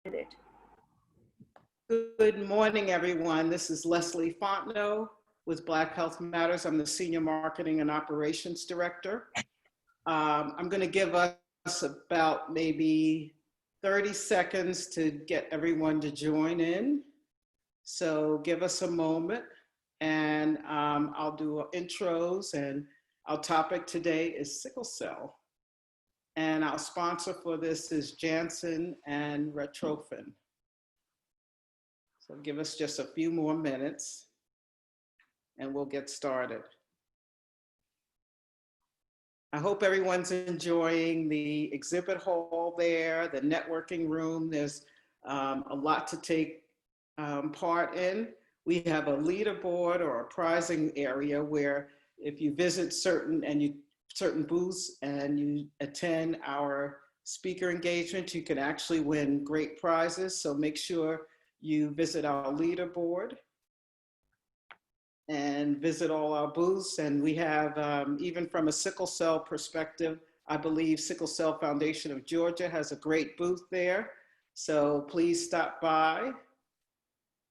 It. Good morning, everyone. This is Leslie Fontenot with Black Health Matters. I'm the Senior Marketing and Operations Director. I'm going to give us about maybe 30 seconds to get everyone to join in. So give us a moment and I'll do intros, and our topic today is sickle cell. And our sponsor for this is Janssen and Retrophin. So give us just a few more minutes and we'll get started. I hope everyone's enjoying the exhibit hall there, the networking room. There's a lot to take part in. We have a leaderboard or a prizing area where if you visit certain booths and you attend our speaker engagement, you can actually win great prizes. So make sure you visit our leaderboard and visit all our booths. And we have, even from a sickle cell perspective, I believe Sickle Cell Foundation of Georgia has a great booth there. So please stop by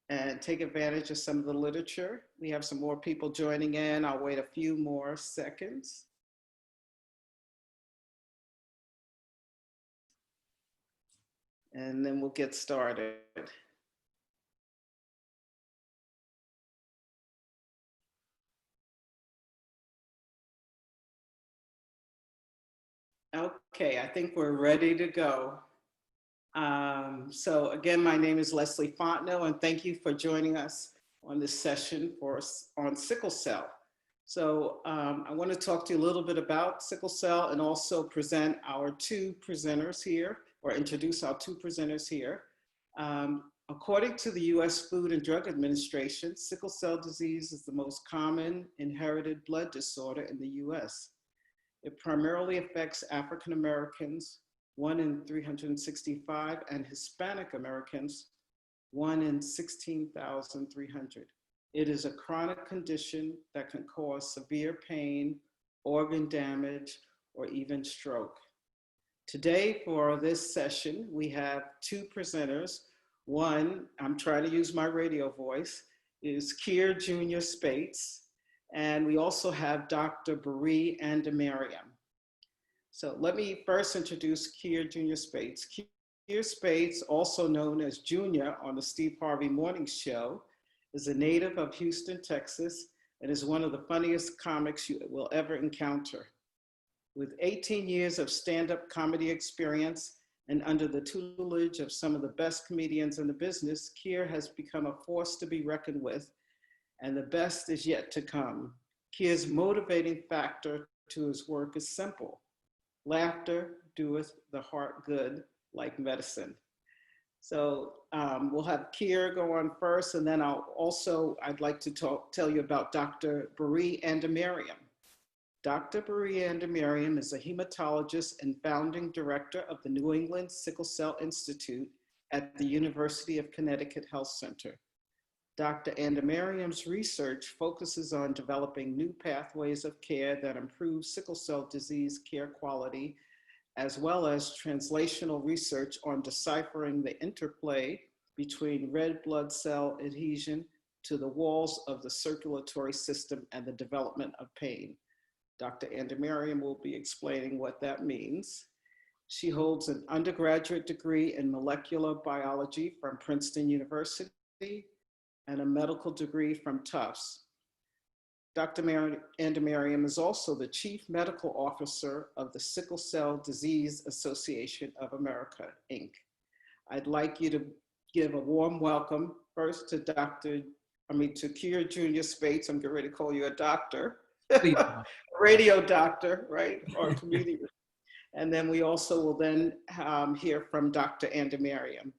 and take advantage of some of the literature. We have some more people joining in. I'll wait a few more seconds. And then we'll get started. Okay, I think we're ready to go. So again, my name is Leslie Fontenot, and thank you for joining us on this session on sickle cell. So I want to talk to you a little bit about sickle cell and also present our two presenters here, or introduce our two presenters here. According to the US Food and Drug Administration, sickle cell disease is the most common inherited blood disorder in the US. It primarily affects African Americans, 1 in 365, and Hispanic Americans, 1 in 16,300. It is a chronic condition that can cause severe pain, organ damage, or even stroke. Today for this session, we have two presenters. One, I'm trying to use my radio voice, is Kier Jr. Spates. And we also have Dr. Biree Andemariam. So let me first introduce Kier Jr. Spates. Kier Spates, also known as Junior on the Steve Harvey Morning Show, is a native of Houston, Texas, and is one of the funniest comics you will ever encounter. With 18 years of stand-up comedy experience and under the tutelage of some of the best comedians in the business, Kier has become a force to be reckoned with, and the best is yet to come. Kier's motivating factor to his work is simple. Laughter doeth the heart good like medicine. So we'll have Kier go on first, and then I'd like to tell you about Dr. Biree Andemariam. Dr. Biree Andemariam is a hematologist and founding director of the New England Sickle Cell Institute at the University of Connecticut Health Center. Dr. Andemariam's research focuses on developing new pathways of care that improve sickle cell disease care quality, as well as translational research on deciphering the interplay between red blood cell adhesion to the walls of the circulatory system and the development of pain. Dr. Andemariam will be explaining what that means. She holds an undergraduate degree in molecular biology from Princeton University and a medical degree from Tufts. Dr. Andemariam is also the Chief Medical Officer of the Sickle Cell Disease Association of America, Inc. I'd like you to give a warm welcome first to Kier Jr. Spates. I'm getting ready to call you a doctor. Radio doctor, right? Or comedian. And then we also will then hear from Dr. Andemariam.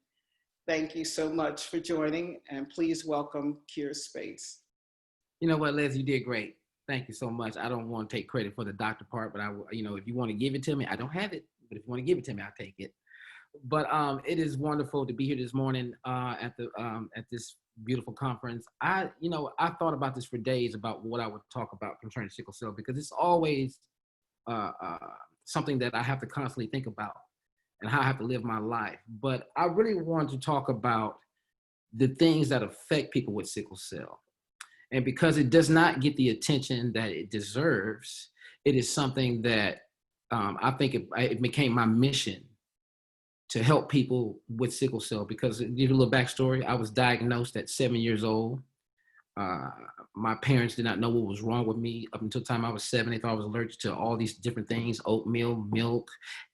Thank you so much for joining, and please welcome Kier Spates. You know what, Les, you did great. Thank you so much. I don't want to take credit for the doctor part, but if you want to give it to me, I don't have it, but if you want to give it to me, I'll take it. But it is wonderful to be here this morning at this beautiful conference. I thought about this for days about what I would talk about concerning sickle cell, because it's always something that I have to constantly think about. and how I have to live my life. But I really want to talk about the things that affect people with sickle cell. And because it does not get the attention that it deserves, it is something that I think it became my mission to help people with sickle cell. Because to give you a little backstory, I was diagnosed at 7 years old. Uh, my parents did not know what was wrong with me up until the time I was 7. They thought I was allergic to all these different things, oatmeal, milk,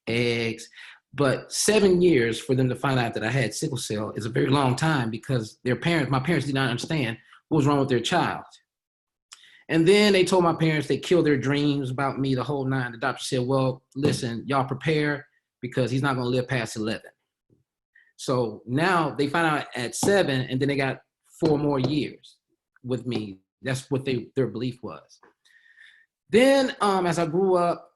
eggs. But 7 years for them to find out that I had sickle cell is a very long time, because my parents did not understand what was wrong with their child. And then they told my parents they killed their dreams about me, the whole nine. The doctor said, well, listen, y'all prepare, because he's not going to live past 11. So now they found out at 7, and then they got 4 more years with me. That's what their belief was. Then as I grew up,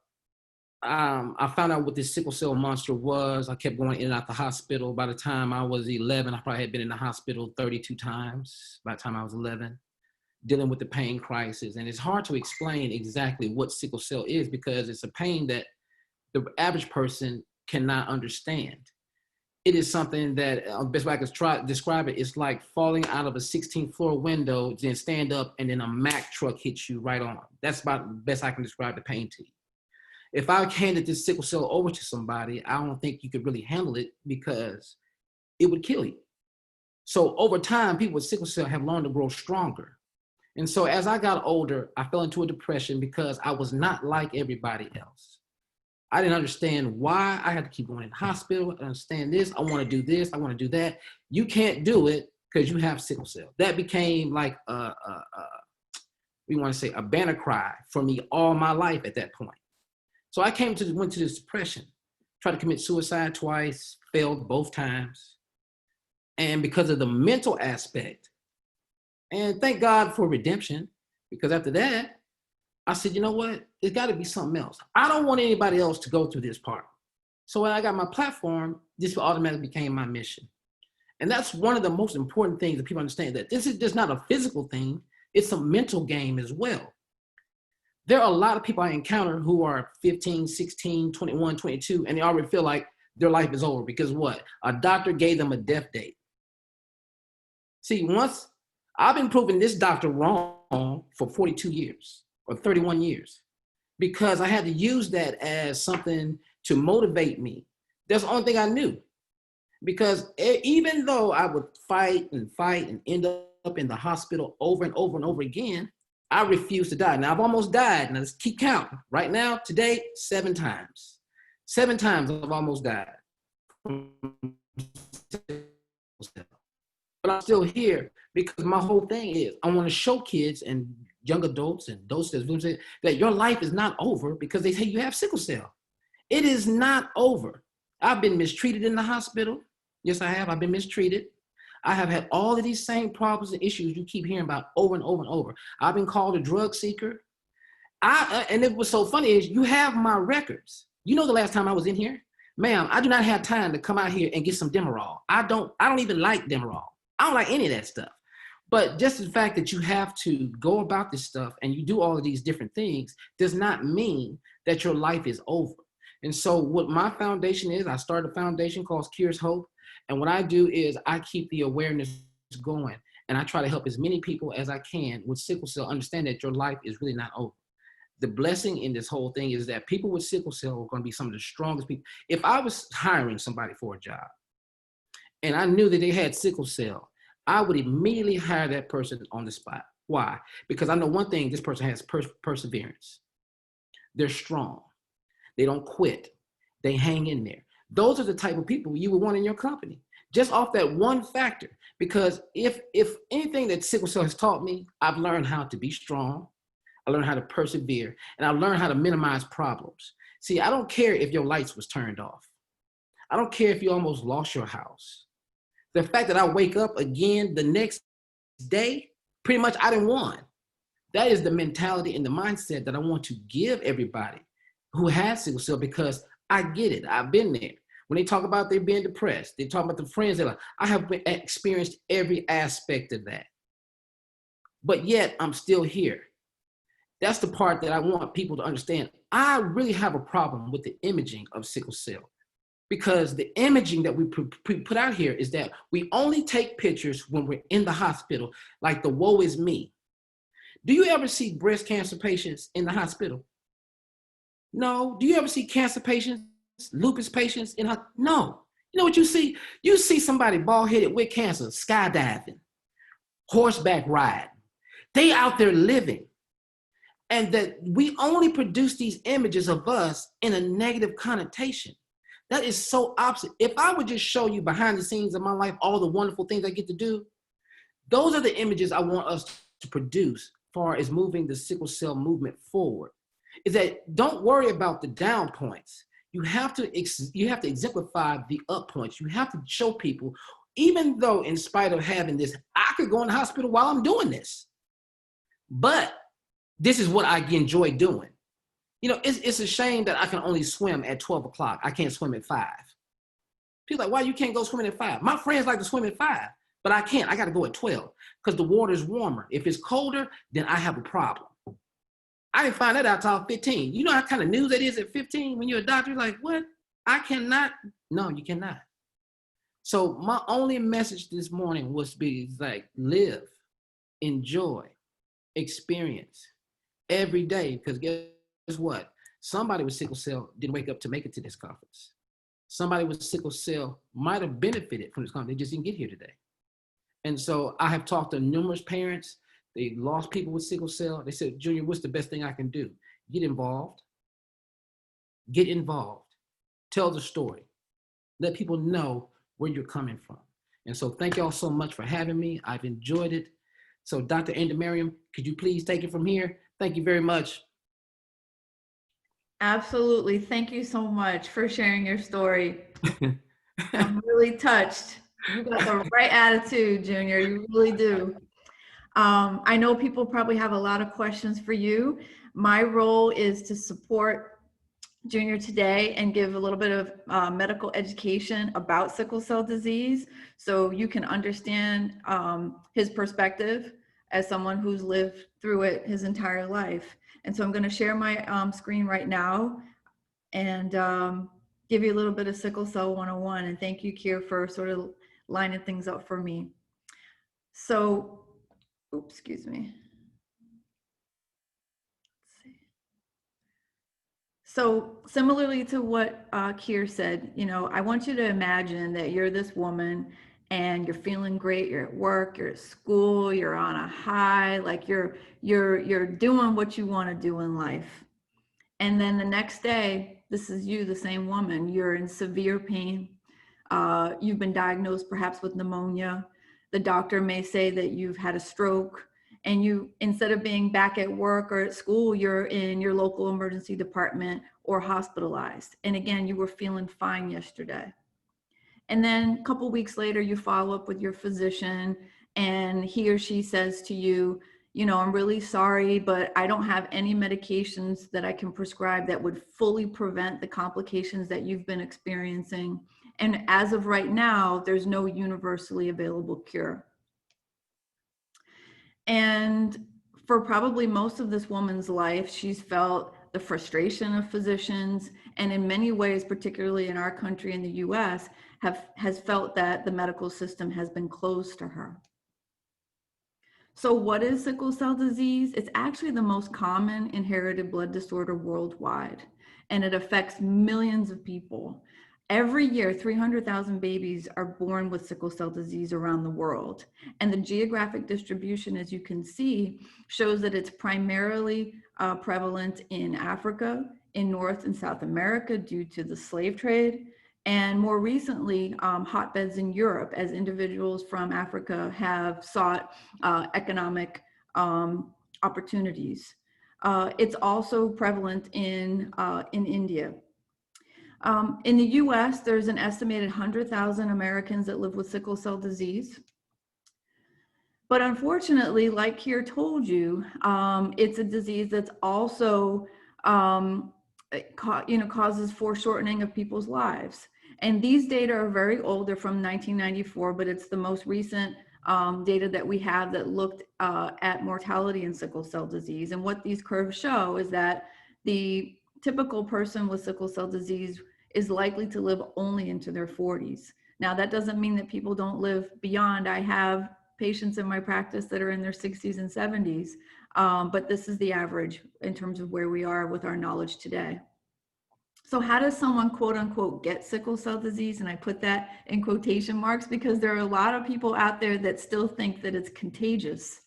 I found out what this sickle cell monster was. I kept going in and out the hospital. By the time I was 11, I probably had been in the hospital 32 times by the time I was 11, dealing with the pain crisis. And it's hard to explain exactly what sickle cell is, because it's a pain that the average person cannot understand. It is something that, best way I could try to describe it, it's like falling out of a 16th floor window, then stand up, and then a Mack truck hits you right on. That's about the best I can describe the pain to you. If I handed this sickle cell over to somebody, I don't think you could really handle it, because it would kill you. So over time, people with sickle cell have learned to grow stronger. And so as I got older, I fell into a depression because I was not like everybody else. I didn't understand why I had to keep going in the hospital. I understand this. I want to do this. I want to do that. You can't do it because you have sickle cell. That became like we want to say a banner cry for me all my life at that point. So I went to this depression, tried to commit suicide twice, failed both times. And because of the mental aspect, and thank God for redemption, because after that, I said, you know what? There's got to be something else. I don't want anybody else to go through this part. So when I got my platform, this automatically became my mission. And that's one of the most important things that people understand, that this is just not a physical thing. It's a mental game as well. There are a lot of people I encounter who are 15, 16, 21, 22, and they already feel like their life is over because what? A doctor gave them a death date. See, once I've been proving this doctor wrong for 42 years or 31 years, because I had to use that as something to motivate me. That's the only thing I knew. Because even though I would fight and end up in the hospital over and over and over again, I refused to die. Now I've almost died. Now let's keep counting. Right now, today, 7 times. 7 times I've almost died. But I'm still here because my whole thing is I want to show kids and young adults and those that your life is not over because they say you have sickle cell. It is not over. I've been mistreated in the hospital. Yes, I have. I've been mistreated. I have had all of these same problems and issues you keep hearing about over and over and over. I've been called a drug seeker. And it was so funny is you have my records. You know the last time I was in here? Ma'am, I do not have time to come out here and get some Demerol. I don't even like Demerol. I don't like any of that stuff. But just the fact that you have to go about this stuff and you do all of these different things does not mean that your life is over. And so what my foundation is, I started a foundation called Kier's Hope. And what I do is I keep the awareness going. And I try to help as many people as I can with sickle cell understand that your life is really not over. The blessing in this whole thing is that people with sickle cell are going to be some of the strongest people. If I was hiring somebody for a job and I knew that they had sickle cell, I would immediately hire that person on the spot. Why? Because I know one thing, this person has perseverance. They're strong. They don't quit. They hang in there. Those are the type of people you would want in your company, just off that one factor. Because if anything that sickle cell has taught me, I've learned how to be strong. I learned how to persevere, and I learned how to minimize problems. See, I don't care if your lights was turned off. I don't care if you almost lost your house. The fact that I wake up again the next day, pretty much I didn't won. That is the mentality and the mindset that I want to give everybody who has sickle cell, because I get it. I've been there. When they talk about they being depressed, they talk about the friends they're like, I have experienced every aspect of that. But yet I'm still here. That's the part that I want people to understand. I really have a problem with the imaging of sickle cell. because the imaging that we put out here is that we only take pictures when we're in the hospital, like the woe is me. Do you ever see breast cancer patients in the hospital? No. Do you ever see cancer patients, lupus patients in hospital? No. You know what you see? You see somebody bald-headed with cancer, skydiving, horseback ride. They out there living. And that we only produce these images of us in a negative connotation. That is so opposite. If I would just show you behind the scenes of my life, all the wonderful things I get to do, those are the images I want us to produce as far as moving the sickle cell movement forward. Is that don't worry about the down points. You have to exemplify the up points. You have to show people, even though in spite of having this, I could go in the hospital while I'm doing this. But this is what I enjoy doing. You know, it's a shame that I can only swim at 12 o'clock. I can't swim at 5. People are like, why you can't go swimming at 5? My friends like to swim at 5, but I can't. I got to go at 12 because the water is warmer. If it's colder, then I have a problem. I didn't find that out until I was 15. You know how kind of news that is at 15 when you're a doctor? You're like, what? I cannot. No, you cannot. So my only message this morning was to be like, live, enjoy, experience every day, because guess what? Somebody with sickle cell didn't wake up to make it to this conference. Somebody with sickle cell might have benefited from this conference. They just didn't get here today. And so I have talked to numerous parents. They lost people with sickle cell. They said, Junior, what's the best thing I can do? Get involved. Get involved. Tell the story. Let people know where you're coming from. And so thank y'all so much for having me. I've enjoyed it. So Dr. Andemariam, could you please take it from here? Thank you very much. Absolutely. Thank you so much for sharing your story. I'm really touched. You got the right attitude, Junior. You really do. I know people probably have a lot of questions for you. My role is to support Junior today and give a little bit of medical education about sickle cell disease so you can understand his perspective as someone who's lived through it his entire life. And so I'm going to share my screen right now and give you a little bit of sickle cell 101. And thank you, Kier, for sort of lining things up for me. So, oops, excuse me. So similarly to what Kier said, you know, I want you to imagine that you're this woman and you're feeling great. You're at work, you're at school, you're on a high, like you're doing what you want to do in life. And then the next day, this is you, the same woman, you're in severe pain. You've been diagnosed perhaps with pneumonia. The doctor may say that you've had a stroke. And you, instead of being back at work or at school, you're in your local emergency department or hospitalized. And again, you were feeling fine yesterday. And then a couple weeks later, you follow up with your physician and he or she says to you, you know, I'm really sorry, but I don't have any medications that I can prescribe that would fully prevent the complications that you've been experiencing. And as of right now, there's no universally available cure. And for probably most of this woman's life, she's felt the frustration of physicians, and in many ways, particularly in our country in the US, has felt that the medical system has been closed to her. So what is sickle cell disease? It's actually the most common inherited blood disorder worldwide, and it affects millions of people. Every year, 300,000 babies are born with sickle cell disease around the world. And the geographic distribution, as you can see, shows that it's primarily prevalent in Africa, in North and South America due to the slave trade, and more recently, hotbeds in Europe as individuals from Africa have sought economic opportunities. It's also prevalent in India. In the US, there's an estimated 100,000 Americans that live with sickle cell disease. But unfortunately, like Kier told you, it's a disease that's also, causes foreshortening of people's lives. And these data are very old, they're from 1994, but it's the most recent data that we have that looked at mortality in sickle cell disease. And what these curves show is that the typical person with sickle cell disease, is likely to live only into their 40s. Now, that doesn't mean that people don't live beyond. I have patients in my practice that are in their 60s and 70s, but this is the average in terms of where we are with our knowledge today. So how does someone, quote unquote, get sickle cell disease? And I put that in quotation marks because there are a lot of people out there that still think that it's contagious.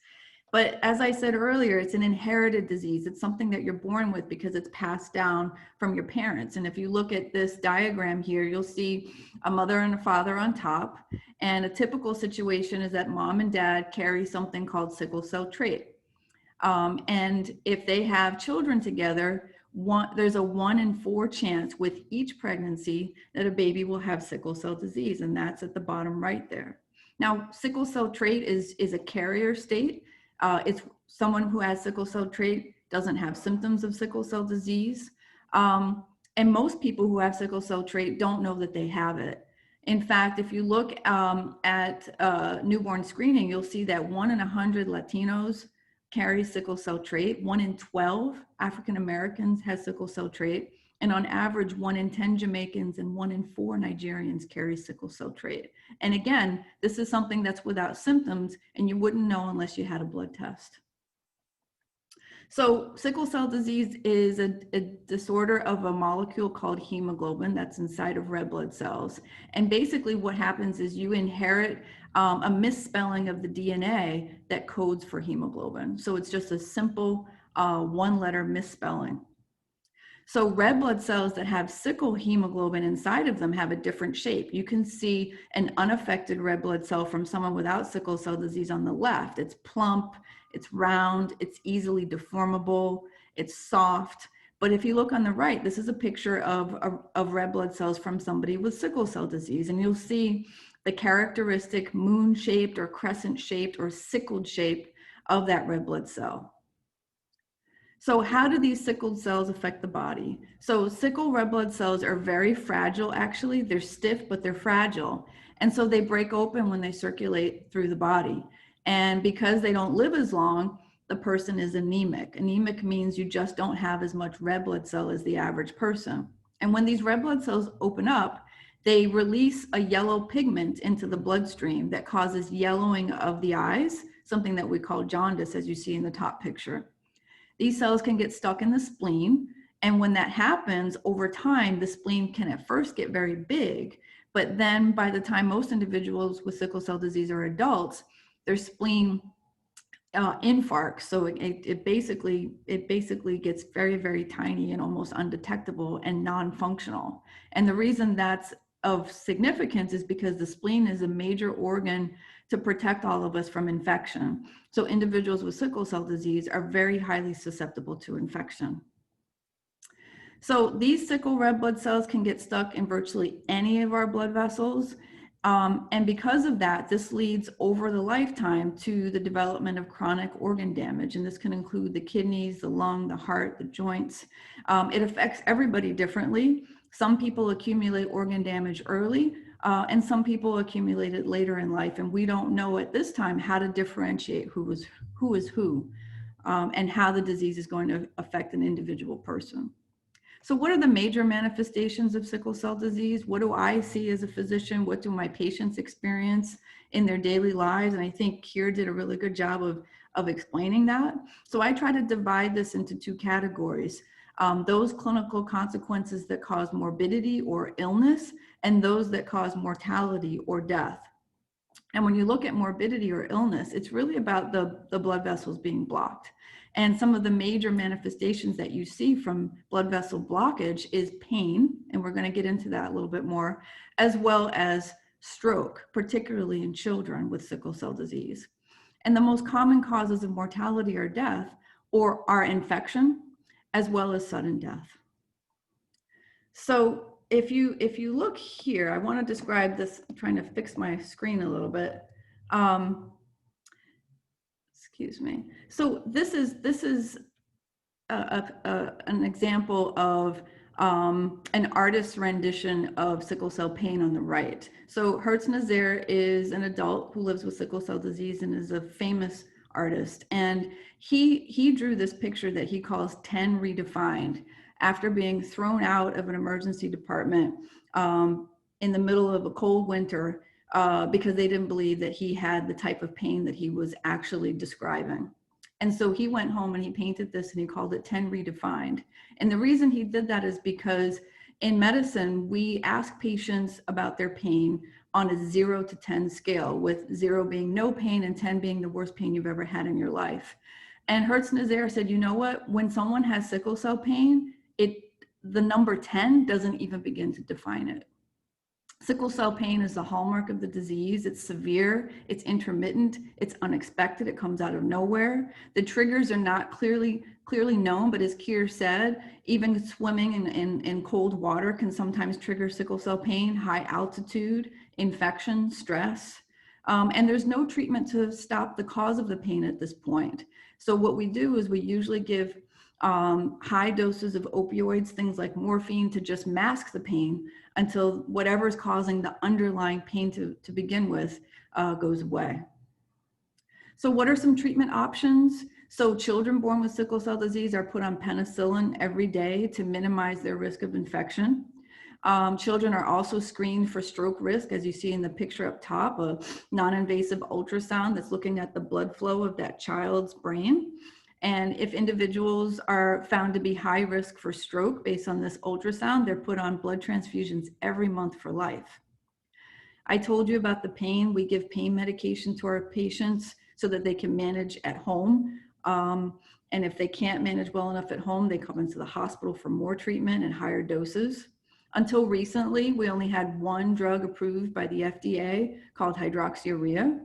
But as I said earlier, it's an inherited disease. It's something that you're born with because it's passed down from your parents. And if you look at this diagram here, you'll see a mother and a father on top. And a typical situation is that mom and dad carry something called sickle cell trait. And if they have children together, there's a 1 in 4 chance with each pregnancy that a baby will have sickle cell disease. And that's at the bottom right there. Now, sickle cell trait is a carrier state. It's someone who has sickle cell trait doesn't have symptoms of sickle cell disease. And most people who have sickle cell trait don't know that they have it. In fact, if you look at newborn screening, you'll see that 1 in 100 Latinos carry sickle cell trait. 1 in 12 African Americans has sickle cell trait. And on average, 1 in 10 Jamaicans and 1 in 4 Nigerians carry sickle cell trait. And again, this is something that's without symptoms, and you wouldn't know unless you had a blood test. So sickle cell disease is a disorder of a molecule called hemoglobin that's inside of red blood cells. And basically what happens is you inherit a misspelling of the DNA that codes for hemoglobin. So it's just a simple 1-letter misspelling. So red blood cells that have sickle hemoglobin inside of them have a different shape. You can see an unaffected red blood cell from someone without sickle cell disease on the left. It's plump, it's round, it's easily deformable, it's soft. But if you look on the right, this is a picture of red blood cells from somebody with sickle cell disease. And you'll see the characteristic moon-shaped or crescent-shaped or sickled shape of that red blood cell. So how do these sickled cells affect the body? So sickle red blood cells are very fragile, actually. They're stiff, but they're fragile. And so they break open when they circulate through the body. And because they don't live as long, the person is anemic. Anemic means you just don't have as much red blood cell as the average person. And when these red blood cells open up, they release a yellow pigment into the bloodstream that causes yellowing of the eyes, something that we call jaundice, as you see in the top picture. These cells can get stuck in the spleen. And when that happens, over time, the spleen can at first get very big. But then by the time most individuals with sickle cell disease are adults, their spleen infarcts. So it basically gets very, very tiny and almost undetectable and non-functional. And the reason that's of significance is because the spleen is a major organ to protect all of us from infection. So individuals with sickle cell disease are very highly susceptible to infection. So these sickle red blood cells can get stuck in virtually any of our blood vessels. And because of that, this leads over the lifetime to the development of chronic organ damage. And this can include the kidneys, the lung, the heart, the joints. It affects everybody differently. Some people accumulate organ damage early, and some people accumulate it later in life. And we don't know at this time how to differentiate who is who, and how the disease is going to affect an individual person. So what are the major manifestations of sickle cell disease? What do I see as a physician? What do my patients experience in their daily lives? And I think Kier did a really good job of explaining that. So I try to divide this into 2 categories. Those clinical consequences that cause morbidity or illness, and those that cause mortality or death. And when you look at morbidity or illness, it's really about the blood vessels being blocked. And some of the major manifestations that you see from blood vessel blockage is pain, and we're going to get into that a little bit more, as well as stroke, particularly in children with sickle cell disease. And the most common causes of mortality or death are infection, as well as sudden death. So if you look here, I want to describe this. I'm trying to fix my screen a little bit. Excuse me. So this is an example of an artist's rendition of sickle cell pain on the right. So Hertz Nazaire is an adult who lives with sickle cell disease and is a famous artist. And he drew this picture that he calls 10 redefined after being thrown out of an emergency department in the middle of a cold winter because they didn't believe that he had the type of pain that he was actually describing. And so he went home and he painted this and he called it 10 Redefined. And the reason he did that is because in medicine, we ask patients about their pain on a 0 to 10 scale, with 0 being no pain and 10 being the worst pain you've ever had in your life. And Hertz-Nazaire said, you know what, when someone has sickle cell pain, the number 10 doesn't even begin to define it. Sickle cell pain is the hallmark of the disease. It's severe, it's intermittent, it's unexpected, it comes out of nowhere. The triggers are not clearly known, but as Kier said, even swimming in cold water can sometimes trigger sickle cell pain, high altitude, infection, stress. And there's no treatment to stop the cause of the pain at this point. So what we do is we usually give high doses of opioids, things like morphine, to just mask the pain until whatever is causing the underlying pain to begin with goes away. So what are some treatment options? So children born with sickle cell disease are put on penicillin every day to minimize their risk of infection. Children are also screened for stroke risk, as you see in the picture up top, a non-invasive ultrasound that's looking at the blood flow of that child's brain. And if individuals are found to be high risk for stroke based on this ultrasound, they're put on blood transfusions every month for life. I told you about the pain. We give pain medication to our patients so that they can manage at home. And if they can't manage well enough at home, they come into the hospital for more treatment and higher doses. Until recently, we only had one drug approved by the FDA called hydroxyurea.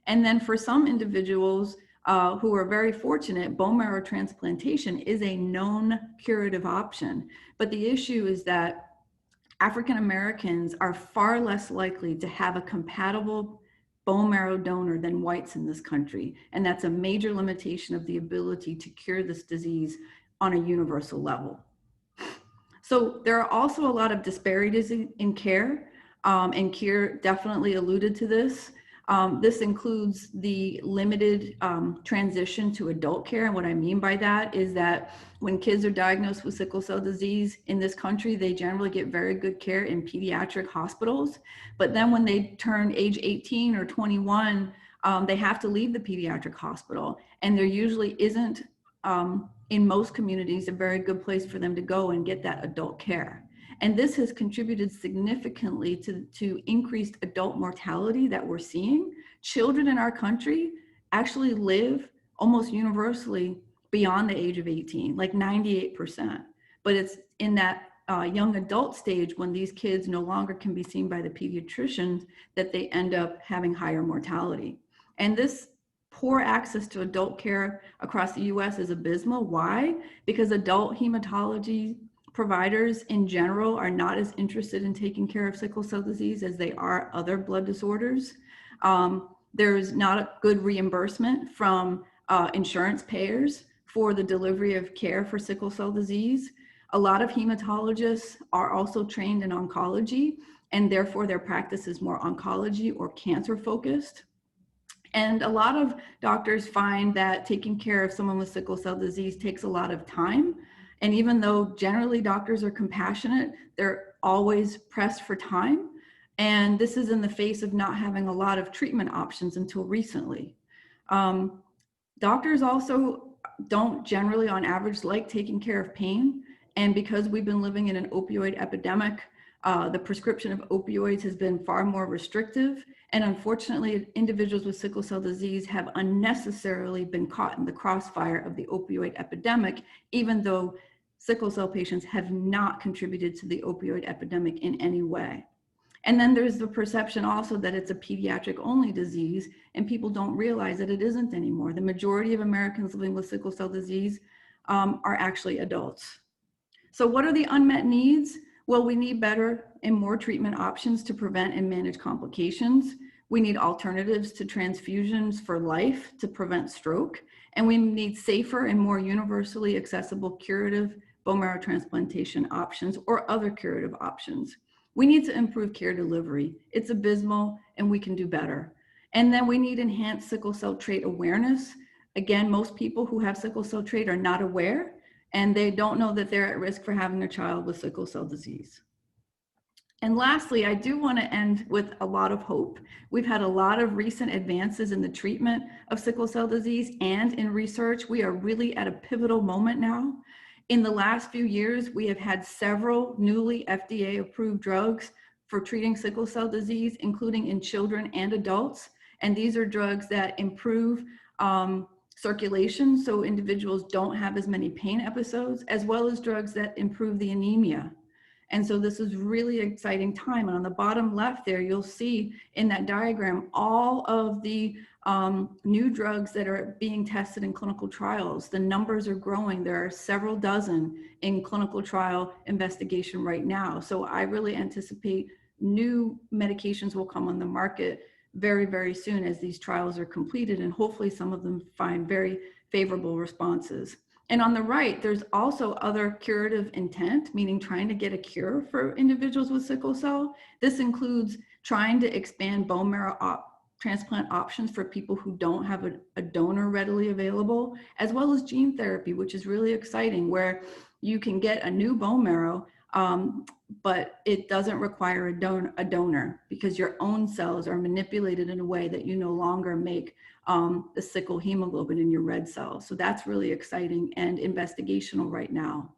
And then for some individuals who are very fortunate, bone marrow transplantation is a known curative option. But the issue is that African Americans are far less likely to have a compatible bone marrow donor than whites in this country. And that's a major limitation of the ability to cure this disease on a universal level. So there are also a lot of disparities in care, and Kier definitely alluded to this. This includes the limited transition to adult care. And what I mean by that is that when kids are diagnosed with sickle cell disease in this country, they generally get very good care in pediatric hospitals. But then when they turn age 18 or 21, they have to leave the pediatric hospital. And there usually isn't, in most communities, a very good place for them to go and get that adult care. And this has contributed significantly to increased adult mortality that we're seeing. Children in our country actually live almost universally beyond the age of 18, like 98%. But it's in that young adult stage when these kids no longer can be seen by the pediatricians that they end up having higher mortality. And this poor access to adult care across the US is abysmal. Why? Because adult hematology providers in general are not as interested in taking care of sickle cell disease as they are other blood disorders. There's not a good reimbursement from insurance payers for the delivery of care for sickle cell disease. A lot of hematologists are also trained in oncology, and therefore their practice is more oncology or cancer focused. And a lot of doctors find that taking care of someone with sickle cell disease takes a lot of time. And even though generally doctors are compassionate, they're always pressed for time. And this is in the face of not having a lot of treatment options until recently. Doctors also don't generally, on average, like taking care of pain. And because we've been living in an opioid epidemic, the prescription of opioids has been far more restrictive. And unfortunately, individuals with sickle cell disease have unnecessarily been caught in the crossfire of the opioid epidemic, even though sickle cell patients have not contributed to the opioid epidemic in any way. And then there's the perception also that it's a pediatric only disease, and people don't realize that it isn't anymore. The majority of Americans living with sickle cell disease are actually adults. So what are the unmet needs? Well, we need better and more treatment options to prevent and manage complications. We need alternatives to transfusions for life to prevent stroke. And we need safer and more universally accessible curative bone marrow transplantation options or other curative options. We need to improve care delivery. It's abysmal and we can do better. And then we need enhanced sickle cell trait awareness. Again, most people who have sickle cell trait are not aware. and they don't know that they're at risk for having a child with sickle cell disease. And lastly, I do want to end with a lot of hope. We've had a lot of recent advances in the treatment of sickle cell disease and in research. We are really at a pivotal moment now. In the last few years, we have had several newly FDA-approved drugs for treating sickle cell disease, including in children and adults. And these are drugs that improve circulation so individuals don't have as many pain episodes, as well as drugs that improve the anemia. And so this is really exciting time. And on the bottom left there, you'll see in that diagram all of the new drugs that are being tested in clinical trials. The numbers are growing. There are several dozen in clinical trial investigation right now. So I really anticipate new medications will come on the market very, very soon as these trials are completed, and hopefully some of them find very favorable responses. And on the right, there's also other curative intent, meaning trying to get a cure for individuals with sickle cell. This includes trying to expand bone marrow transplant options for people who don't have a donor readily available, as well as gene therapy, which is really exciting, where you can get a new bone marrow, but it doesn't require a donor because your own cells are manipulated in a way that you no longer make the sickle hemoglobin in your red cells. So that's really exciting and investigational right now.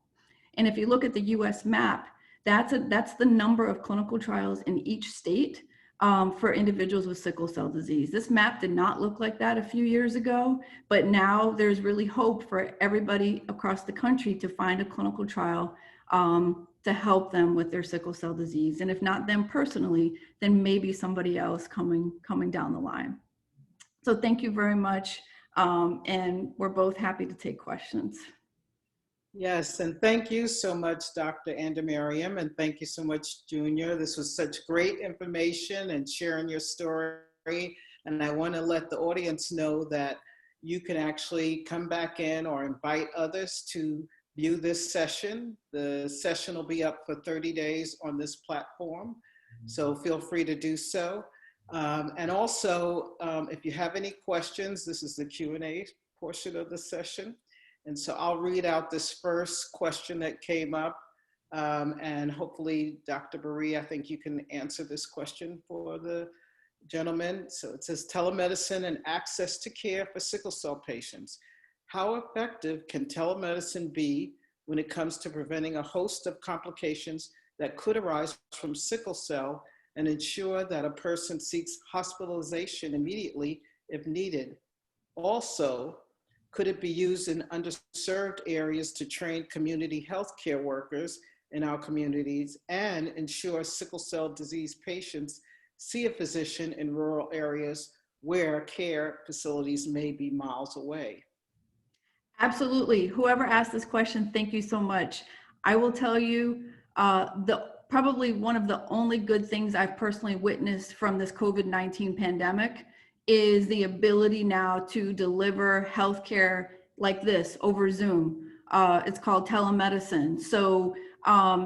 And if you look at the US map, that's the number of clinical trials in each state for individuals with sickle cell disease. This map did not look like that a few years ago, but now there's really hope for everybody across the country to find a clinical trial to help them with their sickle cell disease. And if not them personally, then maybe somebody else coming down the line. So thank you very much. And we're both happy to take questions. Yes, and thank you so much, Dr. Andemariam, and thank you so much, Junior. This was such great information and sharing your story. And I want to let the audience know that you can actually come back in or invite others to view this session. The session will be up for 30 days on this platform, so feel free to do so. And also, if you have any questions, this is the Q&A portion of the session. And so I'll read out this first question that came up, and hopefully, Dr. Biree, I think you can answer this question for the gentleman. So it says, telemedicine and access to care for sickle cell patients. How effective can telemedicine be when it comes to preventing a host of complications that could arise from sickle cell and ensure that a person seeks hospitalization immediately if needed? Also, could it be used in underserved areas to train community healthcare workers in our communities and ensure sickle cell disease patients see a physician in rural areas where care facilities may be miles away? Absolutely. Whoever asked this question, thank you so much. I will tell you, probably one of the only good things I've personally witnessed from this COVID-19 pandemic is the ability now to deliver healthcare like this over Zoom. It's called telemedicine. So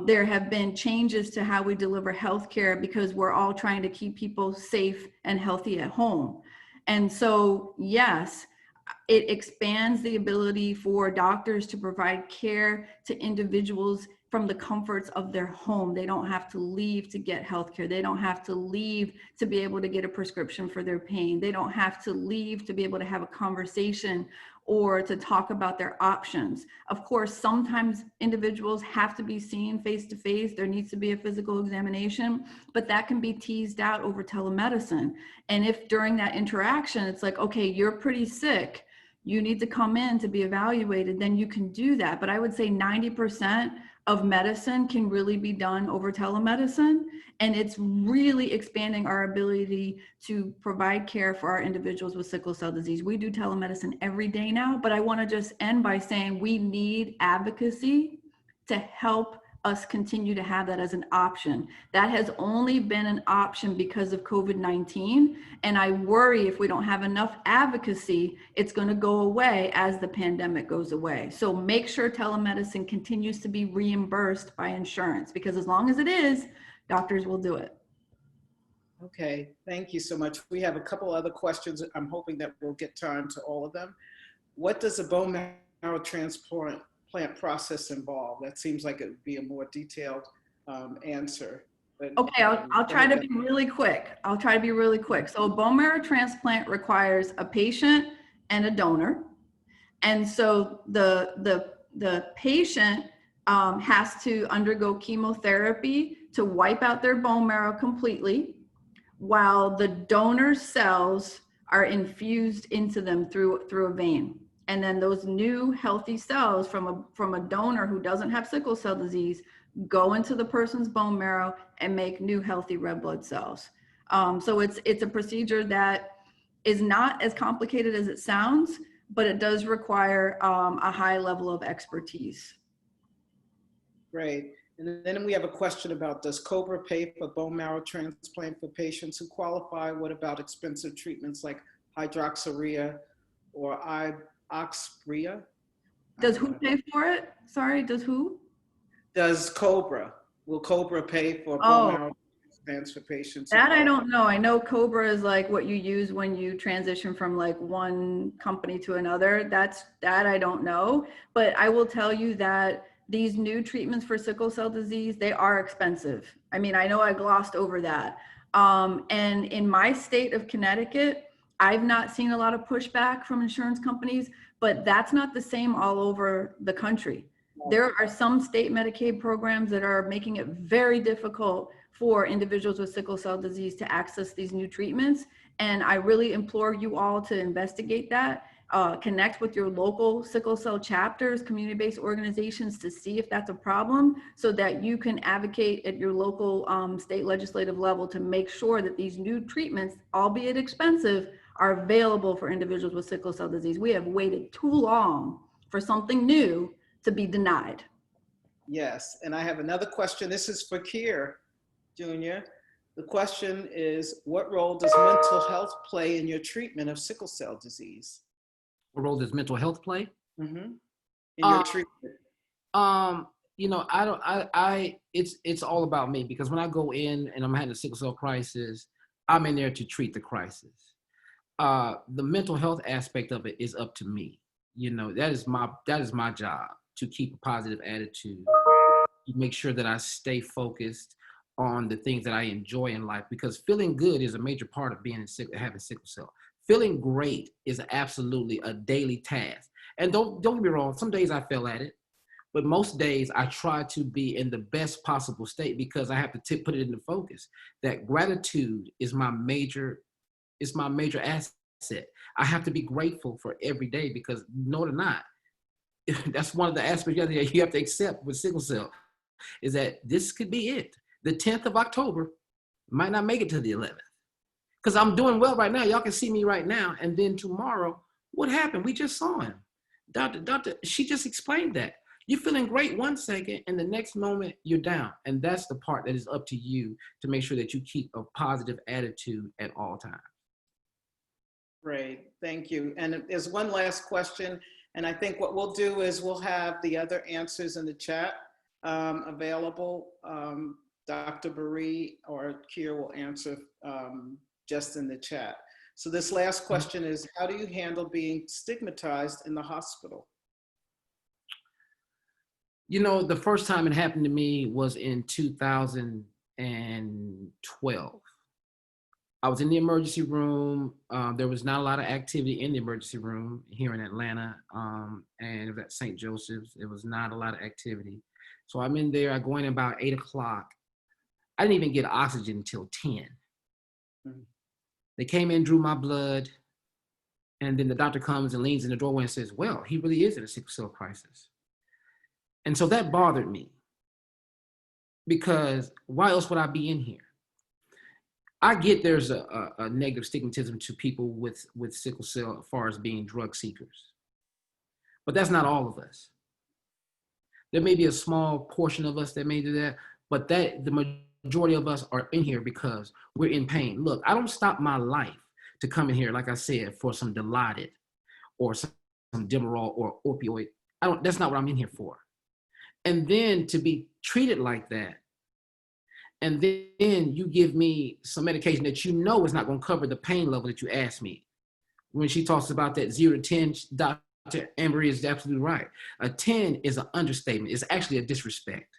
there have been changes to how we deliver healthcare because we're all trying to keep people safe and healthy at home. And so, yes, it expands the ability for doctors to provide care to individuals from the comforts of their home. They don't have to leave to get healthcare. They don't have to leave to be able to get a prescription for their pain. They don't have to leave to be able to have a conversation or to talk about their options. Of course, sometimes individuals have to be seen face to face. There needs to be a physical examination, but that can be teased out over telemedicine. And if during that interaction, it's like, okay, you're pretty sick, you need to come in to be evaluated, then you can do that. But I would say 90% of medicine can really be done over telemedicine. And it's really expanding our ability to provide care for our individuals with sickle cell disease. We do telemedicine every day now, but I want to just end by saying we need advocacy to help us continue to have that as an option. That has only been an option because of COVID-19. And I worry if we don't have enough advocacy, it's going to go away as the pandemic goes away. So make sure telemedicine continues to be reimbursed by insurance, because as long as it is, doctors will do it. Okay, thank you so much. We have a couple other questions. I'm hoping that we'll get time to all of them. What does a bone marrow transplant plant process involved? That seems like it would be a more detailed answer. But, Okay, I'll go try ahead, to be really quick. I'll try to be really quick. So a bone marrow transplant requires a patient and a donor. And so the patient has to undergo chemotherapy to wipe out their bone marrow completely, while the donor cells are infused into them through a vein. And then those new healthy cells from a donor who doesn't have sickle cell disease go into the person's bone marrow and make new healthy red blood cells. So it's a procedure that is not as complicated as it sounds, but it does require a high level of expertise. Great. And then we have a question about, does COBRA pay for bone marrow transplant for patients who qualify? What about expensive treatments like hydroxyurea or oxbria? Does who pay for it? Sorry, does who? Does COBRA, will COBRA pay for bone Oh, marrow transplants for patients? that I don't know. I know COBRA is like what you use when you transition from like one company to another. That I don't know. But I will tell you that these new treatments for sickle cell disease, they are expensive. I mean, I know I glossed over that. And in my state of Connecticut, I've not seen a lot of pushback from insurance companies, but that's not the same all over the country. There are some state Medicaid programs that are making it very difficult for individuals with sickle cell disease to access these new treatments. And I really implore you all to investigate that. Connect with your local sickle cell chapters, community-based organizations to see if that's a problem so that you can advocate at your local state legislative level to make sure that these new treatments, albeit expensive, are available for individuals with sickle cell disease. We have waited too long for something new to be denied. Yes, and I have another question. This is for Kier Jr. The question is, what role does mental health play in your treatment of sickle cell disease? What role does mental health play? Mm-hmm. In your treatment? You know, it's all about me, because when I go in and I'm having a sickle cell crisis, I'm in there to treat the crisis. The mental health aspect of it is up to me. You know, that is my job, to keep a positive attitude, to make sure that I stay focused on the things that I enjoy in life, because feeling good is a major part of having sickle cell. Feeling great is absolutely a daily task. And don't get me wrong, some days I fail at it, but most days I try to be in the best possible state, because I have to put it into focus that gratitude is my major asset. I have to be grateful for every day, because know it or not, that's one of the aspects you have to accept with sickle cell, is that this could be it. The 10th of October might not make it to the 11th, because I'm doing well right now. Y'all can see me right now. And then tomorrow, what happened? We just saw him. Doctor, she just explained that. You're feeling great one second, and the next moment you're down. And that's the part that is up to you to make sure that you keep a positive attitude at all times. Great, thank you. And there's one last question. And I think what we'll do is we'll have the other answers in the chat available. Dr. Biree or Kier will answer just in the chat. So this last question is, how do you handle being stigmatized in the hospital? You know, the first time it happened to me was in 2012. I was in the emergency room. There was not a lot of activity in the emergency room here in Atlanta, and it was at St. Joseph's. It was not a lot of activity. So I'm in there, I go in about 8 o'clock. I didn't even get oxygen until 10. Mm-hmm. They came in, drew my blood, and then the doctor comes and leans in the doorway and says, well, he really is in a sickle cell crisis. And so that bothered me, because why else would I be in here? I get there's a negative stigmatism to people with sickle cell as far as being drug seekers, but that's not all of us. There may be a small portion of us that may do that, but the majority of us are in here because we're in pain. Look, I don't stop my life to come in here, like I said, for some Dilaudid or some Demerol or opioid. That's not what I'm in here for. And then to be treated like that, and then you give me some medication that you know is not going to cover the pain level that you asked me. When she talks about that 0 to 10, Dr. Andemariam is absolutely right. A 10 is an understatement. It's actually a disrespect.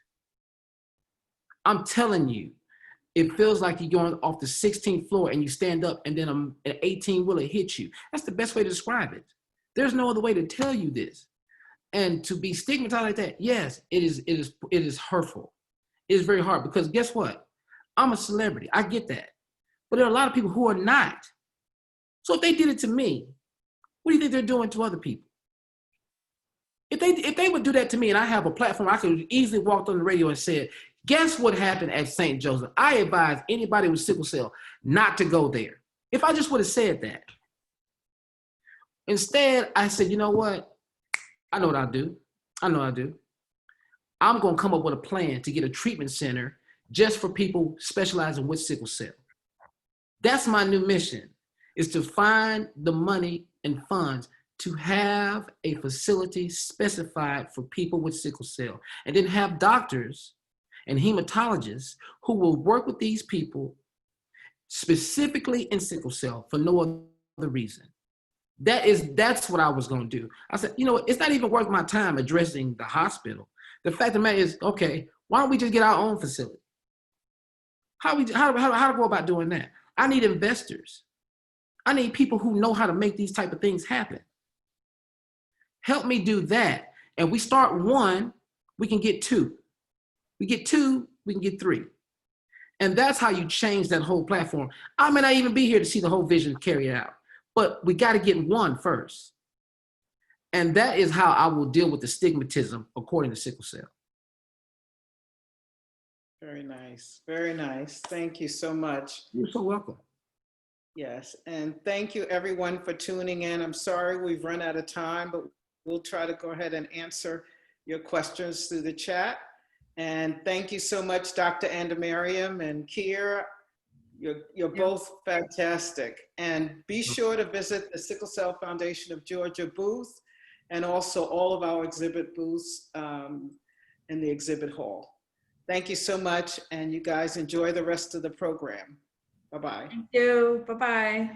I'm telling you, it feels like you're going off the 16th floor and you stand up and then an 18-wheeler hits you. That's the best way to describe it. There's no other way to tell you this. And to be stigmatized like that, yes, it is hurtful. It is very hard because guess what? I'm a celebrity. I get that. But there are a lot of people who are not. So if they did it to me, what do you think they're doing to other people? If they would do that to me and I have a platform, I could easily walk on the radio and say, guess what happened at St. Joseph? I advise anybody with sickle cell not to go there. If I just would have said that. Instead, I said, you know what? I know what I'll do. I know what I'll do. I'm going to come up with a plan to get a treatment center just for people specializing with sickle cell. That's my new mission, is to find the money and funds to have a facility specified for people with sickle cell, and then have doctors and hematologists who will work with these people specifically in sickle cell for no other reason. That's what I was going to do. I said, you know, it's not even worth my time addressing the hospital. The fact of the matter is, okay, why don't we just get our own facility? How to go about doing that? I need investors. I need people who know how to make these type of things happen. Help me do that. And we start one, we can get two. We get two, we can get three. And that's how you change that whole platform. I may not even be here to see the whole vision carried out, but we got to get one first. And that is how I will deal with the stigmatism according to sickle cell. Very nice. Very nice. Thank you so much. You're so welcome. Yes. And thank you everyone for tuning in. I'm sorry we've run out of time, but we'll try to go ahead and answer your questions through the chat. And thank you so much, Dr. Andemariam and Kier. You're both fantastic. And be sure to visit the Sickle Cell Foundation of Georgia booth and also all of our exhibit booths in the exhibit hall. Thank you so much. And you guys enjoy the rest of the program. Bye-bye. Thank you. Bye-bye.